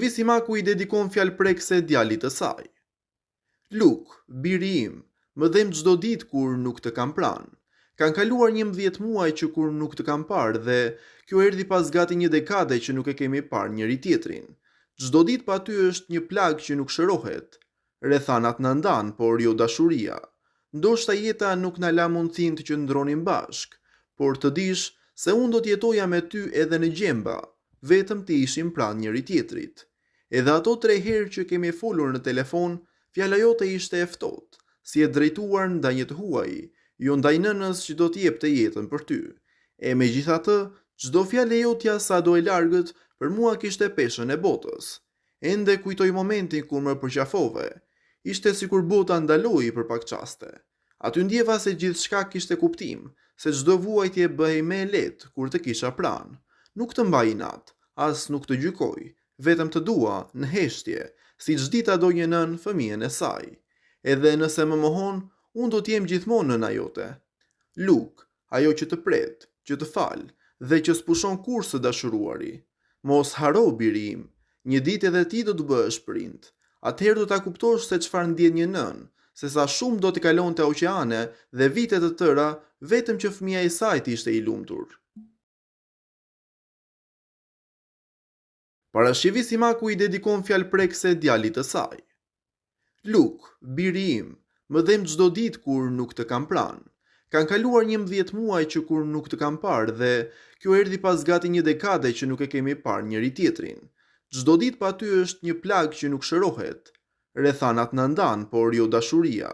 Visimaku i dedikon fjalë prekse djalit të saj. Luk, biri im, më dhem çdo ditë kur nuk të kam pranë. Kan kaluar 11 muaj që kur nuk të kam parë dhe kjo erdhi pas gati një dekade që nuk e kemi parë njëri tjetrin. Çdo ditë pa ty është një plag që nuk shërohet. Rrethanat na ndan, por jo dashuria. Ndoshta jeta nuk na la mundësinë të qëndronim bashk, por të dish se unë do të jetoja me ty edhe në gjemba, vetëm të ishim pranë njëri tjetrit. Edhe ato 3 herë që kemi folur në telefon, fjala jote ishte e ftohtë, si e drejtuar ndaj një të huaj, jo ndaj nënës që do të jepte jetën për ty. E megjithatë, çdo fjalë e jotja sa do e largët, për mua kishte peshën e botës. Ende kujtoj momentin kur më përqafove. Ishte sikur bota ndaloi për pak çaste. Aty ndjeva se gjithçka kishte kuptim, se çdo vuajtje bëhej më e lehtë kur të kisha pranë. Nuk të mbaj inat, as nuk të gjykoj, vetëm të dua në heshtje, si çdita do një nën fëmijën e saj. Edhe nëse më mohon, unë do t'jem gjithmonë nëna jote. Luk, ajo që të pret, që të fal, dhe që s'pushon kur së dashuruari. Mos haro, biri im, një ditë edhe ti do të bëhesh prind. Atëherë do ta kuptosh se çfarë ndjen një nën, se sa shumë do t'i kalonte oqeane dhe vite të tëra vetëm që fëmia e saj ishte i lumtur. Parashivi Simaku i dedikon fjalë prekse djalit të saj. Luk, biri im, më dhem çdo ditë kur nuk të kam pranë. Kan kaluar 11 muaj që kur nuk të kam parë dhe kjo erdhi pas gati një dekade që nuk e kemi parë njëri tjetrin. Çdo ditë pa ty është një plag që nuk shërohet. Rrethanat na ndan, por jo dashuria.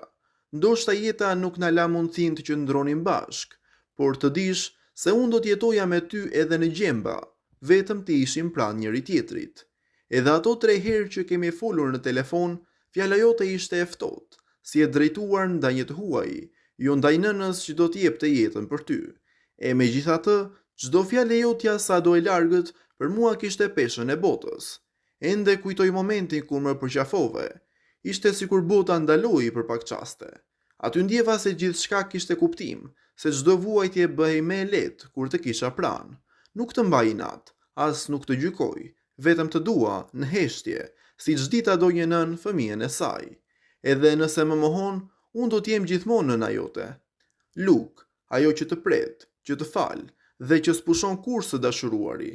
Ndoshta jeta nuk na la mundësinë të qëndronim bashk, por të dish se unë do të jetoja me ty edhe në gjemba, vetëm të ishim pranë njëri tjetrit. Edhe ato 3 herë që kemi folur në telefon, fjala jote ishte e ftohtë, si e drejtuar ndaj një të huaj, jo ndaj nënës që do të jepte jetën për ty. E megjithatë, çdo fjalë e jotja sa do e largët, për mua kishte peshën e botës. Ende kujtoj momentin kur më përqafove. Ishte sikur bota ndaloi për pak çaste. Aty ndjeva se gjithçka kishte kuptim, se çdo vuajtje bëhej më e lehtë kur të kisha pranë. Nuk të mbaj inat, as nuk të gjykoj, vetëm të dua në heshtje, si çdita do një nën fëmijën e saj. Edhe nëse më mohon, unë do t'jem gjithmonë nëna jote. Luk, ajo që të pret, që të fal, dhe që s'pushon kur së dashuruari.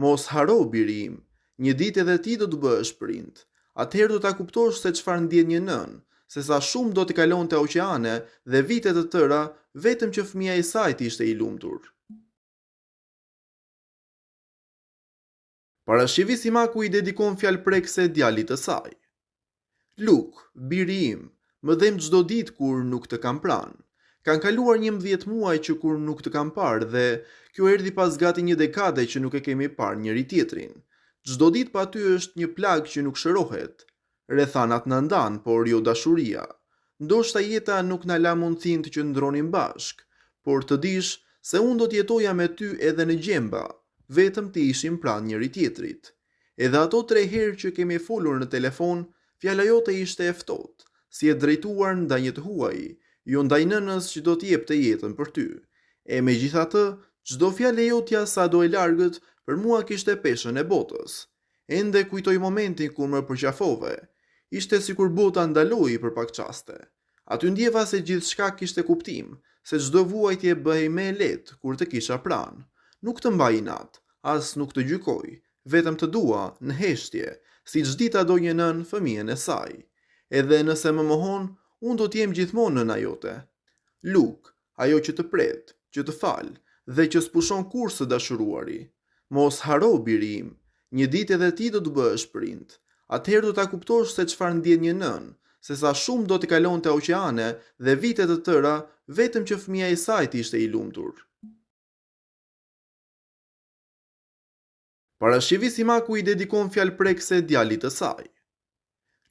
Mos haro, biri im, një ditë edhe ti do të bëhesh prind. Atëherë do ta kuptosh se çfarë ndjen një nën, se sa shumë do t'i kalonte oqeane dhe vite të tëra vetëm që fëmia e saj ishte i lumtur. Parashivi Simaku i dedikon fjalë prekse djalit të saj. Luk, biri im, më dhem çdo ditë kur nuk të kam pranë. Kan kaluar 11 muaj që kur nuk të kam parë dhe kjo erdhi pas gati një dekade që nuk e kemi parë njëri tjetrin. Çdo ditë pa ty është një plag që nuk shërohet. Rrethanat na ndan, por jo dashuria. Ndoshta jeta nuk na la mundësinë të qëndronim bashk, por të dish se unë do të jetoja me ty edhe në gjemba, vetëm të ishim pranë njëri tjetrit. Edhe ato 3 herë që kemi folur në telefon, fjala jote ishte e ftohtë, si e drejtuar ndaj një të huaj, jo ndaj nënës që do të jepte jetën për ty. E megjithatë, çdo fjalë e jotja sa do e largët, për mua kishte peshën e botës. Ende kujtoj momentin kur më përqafove. Ishte sikur bota ndaloi për pak çaste. Aty ndjeva se gjithçka kishte kuptim, se çdo vuajtje bëhej më e lehtë kur të kisha pranë. Nuk të mbaj inat, as nuk të gjykoj, vetëm të dua në heshtje, si çdita do një nën fëmijën e saj. Edhe nëse më mohon, unë do t'jem gjithmonë nëna jote. Luk, ajo që të pret, që të fal, dhe që s'pushon kur së dashuruari. Mos haro, biri im, një ditë edhe ti do të bëhesh prind. Atëherë do ta kuptosh se çfarë ndjen një nën, se sa shumë do t'i kalonte oqeane dhe vite të tëra vetëm që fëmia e saj ishte i lumtur. Parashivi Simaku i dedikon fjalë prekse djalit të saj.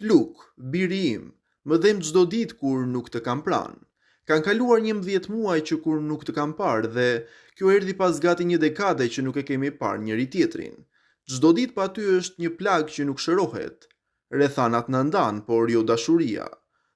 Luk, biri im, më dhem çdo ditë kur nuk të kam pranë. Kan kaluar 11 muaj që kur nuk të kam parë dhe kjo erdhi pas gati një dekade që nuk e kemi parë njëri tjetrin. Çdo ditë pa ty është një plag që nuk shërohet. Rrethanat na ndan, por jo dashuria.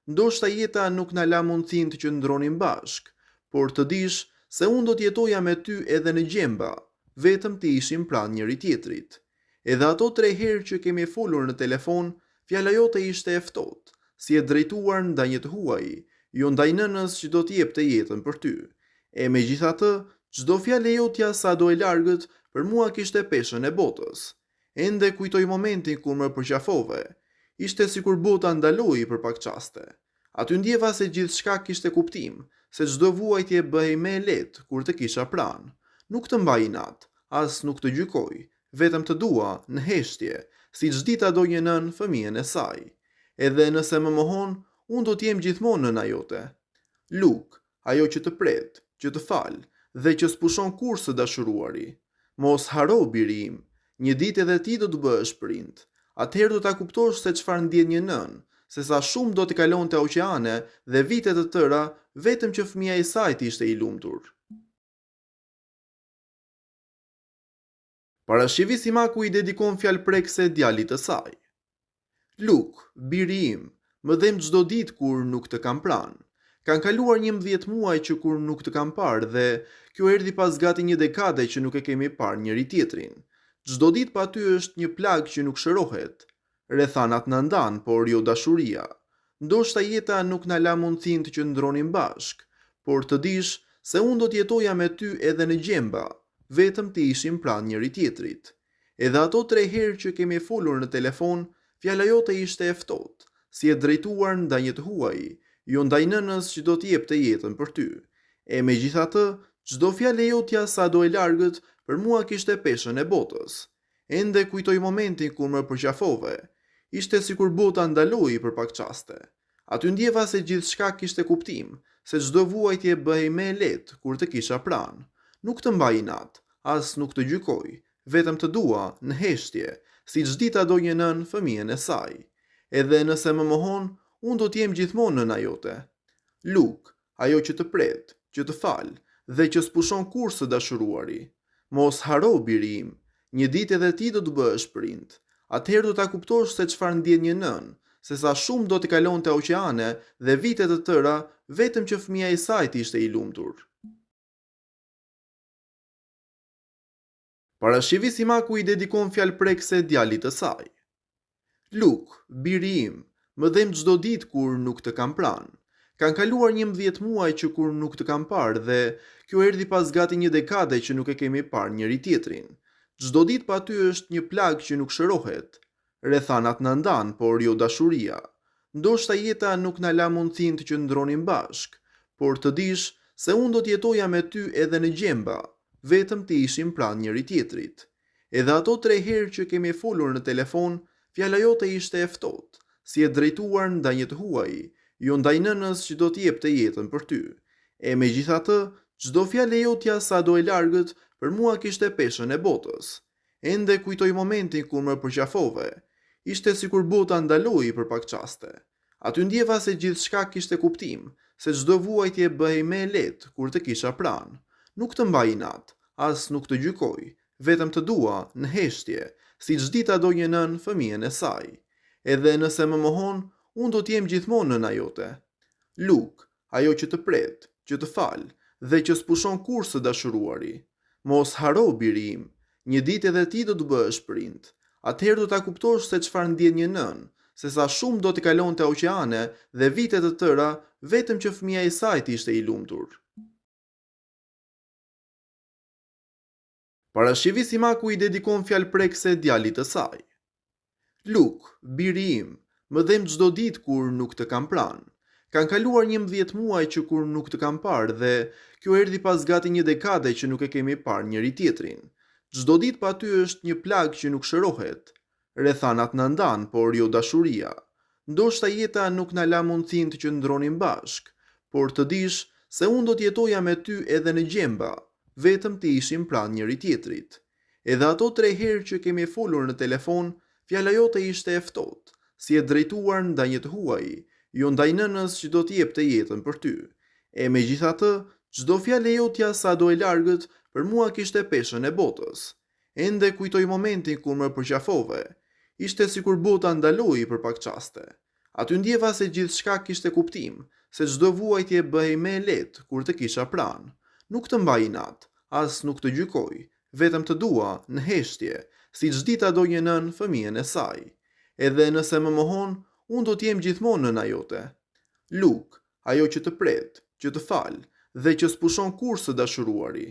Ndoshta jeta nuk na la mundësinë të qëndronim bashk, por të dish se unë do të jetoja me ty edhe në gjemba, vetëm të ishim pranë njëri tjetrit. Edhe ato 3 herë që kemi folur në telefon, fjala jote ishte e ftohtë, si e drejtuar ndaj një të huaji, jo ndaj nënës që do t'jepte jetën për ty. E megjithatë, çdo fjalë e jotja sado e largët për mua kishte peshën e botës. Ende kujtoj momentin kur më përqafove. Ishte sikur bota ndaloi për pak çaste. Aty ndjeva se gjithçka kishte kuptim, se çdo vuajtje bëhej më e lehtë kur të kisha pranë. Nuk të mbaj inat, as nuk të gjykoj, vetëm të dua në heshtje, si çdita do një nën fëmijën e saj. Edhe nëse më mohon, unë do t'jem gjithmonë nëna jote. Luk, ajo që të pret, që të fal, dhe që s'pushon kur së dashuruari. Mos haro, biri im, një ditë edhe ti do të bëhesh prind. Atëherë do ta kuptosh se çfarë ndjen një nën, se sa shumë do t'i kalonte oqeane dhe vite të tëra vetëm që fëmia e saj ishte i lumtur. Parashivi si maku i dedikon fjalë prekse djalit të saj. Luk, biri im, më dhem çdo ditë kur nuk të kam pranë. Kanë kaluar 11 muaj që kur nuk të kam parë dhe kjo erdhi pas gati një dekade që nuk e kemi parë njëri tjetrin. Çdo ditë pa ty është një plag që nuk shërohet. Rrethanat na ndan, por jo dashuria. Ndoshta jeta nuk na la mundësinë të qëndronim bashk, por të dish se unë do të jetoja me ty edhe në gjemba, vetëm të ishim pranë njëri tjetrit. Edhe ato 3 herë që kemi folur në telefon, fjala jote ishte e ftohtë, si e drejtuar ndaj një të huaji, jo ndaj nënës që do t'jepte jetën për ty. E megjithatë, çdo fjalë e jotja sado e largët për mua kishte peshën e botës. Ende kujtoj momentin kur më përqafove. Ishte sikur bota ndaloi për pak çaste. Aty ndjeva se gjithçka kishte kuptim, se çdo vuajtje bëhej më e lehtë kur të kisha pranë. Nuk të mbaj inat, as nuk të gjykoj, vetëm të dua në heshtje, si çdita do një nën fëmijën e saj. Edhe nëse më mohon, unë do t'jem gjithmonë nëna jote. Luk, ajo që të pret, që të fal, dhe që s'pushon kur së dashuruari. Mos haro, biri im, një ditë edhe ti do të bëhesh prind. Atëherë do ta kuptosh se çfarë ndjen një nën, se sa shumë do t'i kalonte oqeane dhe vite të tëra vetëm që fëmia e saj ishte i lumtur. Parashivi si maku i dedikon fjalë prekse djalit të saj. Luk, biri im, më dhem çdo ditë kur nuk të kam pranë. Kanë kaluar 11 muaj që kur nuk të kam parë dhe kjo erdhi pas gati një dekade që nuk e kemi parë njëri tjetrin. Çdo ditë pa ty është një plag që nuk shërohet. Rrethanat na ndan, por jo dashuria. Ndoshta jeta nuk na la mundësinë të qëndronim bashk, por të dish se unë do të jetoja me ty edhe në gjemba, vetëm të ishim pranë njëri tjetrit. Edhe ato 3 herë që kemi folur në telefon, fjala jote ishte e ftohtë, si e drejtuar ndaj një të huaji, jo ndaj nënës që do t'jepte jetën për ty. E megjithatë, çdo fjalë e jotja sado e largët për mua kishte peshën e botës. Ende kujtoj momentin kur më përqafove. Ishte sikur bota ndaloi për pak çaste. Aty ndjeva se gjithçka kishte kuptim, se çdo vuajtje bëhej më e lehtë kur të kisha pranë. Nuk të mbaj inat, as nuk të gjykoj, vetëm të dua në heshtje, si çdita do një nën fëmijën e saj. Edhe nëse më mohon, unë do t'jem gjithmonë nëna jote. Luk, ajo që të pret, që të fal, dhe që s'pushon kur së dashuruari. Mos haro, biri im, një ditë edhe ti do të bëhesh prind. Atëherë do ta kuptosh se çfarë ndjen një nën, se sa shumë do t'i kalonte oqeane dhe vite të tëra vetëm që fëmia e saj ishte i lumtur. Parashivi si maku i dedikon fjalë prekse djalit të saj. Luk, biri im, më dhem çdo ditë kur nuk të kam pranë. Kanë kaluar 11 muaj që kur nuk të kam parë dhe kjo erdhi pas gati një dekade që nuk e kemi parë njëri tjetrin. Çdo ditë pa ty është një plag që nuk shërohet. Rrethanat na ndan, por jo dashuria. Ndoshta jeta nuk na la mundësinë të qëndronim bashk, por të dish se unë do të jetoja me ty edhe në gjemba, vetëm të ishim pranë njëri tjetrit. Edhe ato 3 herë që kemi folur në telefon, fjala jote ishte e ftohtë, si e drejtuar ndaj një të huaji, jo ndaj nënës që do t'jepte jetën për ty. E megjithatë, çdo fjalë e jotja sado e largët për mua kishte peshën e botës. Ende kujtoj momentin kur më përqafove. Ishte sikur bota ndaloi për pak çaste. Aty ndjeva se gjithçka kishte kuptim, se çdo vuajtje bëhej më e lehtë kur të kisha pranë. Nuk të mbaj inat, as nuk të gjykoj, vetëm të dua në heshtje, si çdita do një nën fëmijën e saj. Edhe nëse më mohon, unë do t'jem gjithmonë nëna jote. Luk, ajo që të pret, që të fal, dhe që s'pushon kur së dashuruari.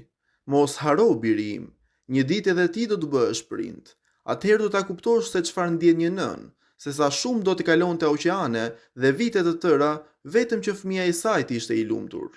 Mos haro, biri im, një ditë edhe ti do të bëhesh prind. Atëherë do ta kuptosh se çfarë ndjen një nën, se sa shumë do t'i kalonte oqeane dhe vite të tëra vetëm që fëmia e saj ishte i lumtur.